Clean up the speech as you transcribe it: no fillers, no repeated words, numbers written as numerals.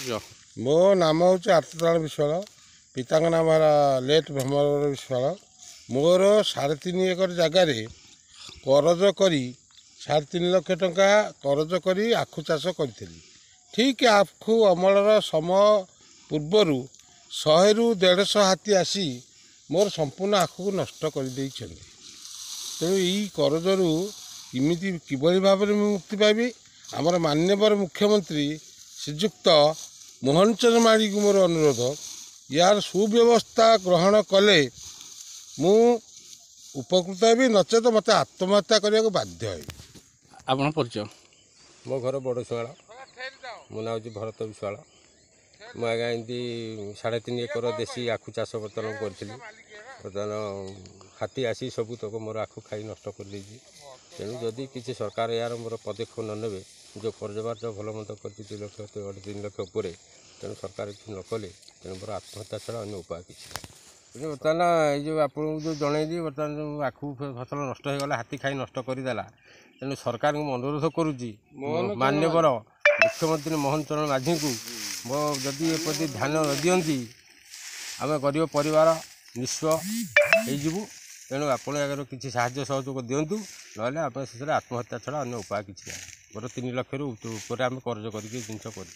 मो नाम हूँ आर्तनारायण विश्वाल पिता नाम है लेट ब्रह्मवर विश्वाल मोर 3.5 एकर जगार करज करी 3.5 लाख टंका करज करी आखु चाष करी ठीक आखु अमलर समय पूर्वर 100 ରୁ 150 हाथी आसी मोर संपूर्ण आखु को नष्ट कर तेणु यही करजरू इमिति किभली भाव में मुक्ति पाइबी आमर माननीय मुख्यमंत्री श्रीजुक्त मोहन चंद्र माड़ी को मोर अनुरोध यार सुव्यवस्था ग्रहण कले मु उपकृत हेबी नचेत मत आत्महत्या करने को बाध्य है। आपन परिचय मो घर बड़ शुआल मो ना हूँ भरत विश्वाल मु आज्ञा एमती 3.5 एकर देशी आखु चाष बर्तमान करी बर्तमान हाथी आसी सबू तक मोर आखु खाई नष्ट कर तेणु जदि किसी सरकार यार मोर पदक्षेप न ने जो कर्जबार भल मंद कर 2 लाख 3 लाख उपर तेणु सरकार किसी न कले तेणु मोर आत्महत्या छड़ा अन्य उपाय किसी बर्तमान ये आप जो जनईदी बर्तमान जो आखु फसल नष्ट हो गला हाथी खाई नष्ट करदेला तेणु सरकार को अनुरोध करुच्ची माननीय मुख्यमंत्री मोहन चरण माझी को मो जदि एप्रति ध्यान न दियंती आम गरीब परिवार निस्व हो तेणु आपण आगे किसी साहाय्य सहयोग दिंतु ना शेष आत्महत्या छड़ा अन्य उपाय किसी मोर 3 लाख ऊपर आम कर्ज करके जिनस कर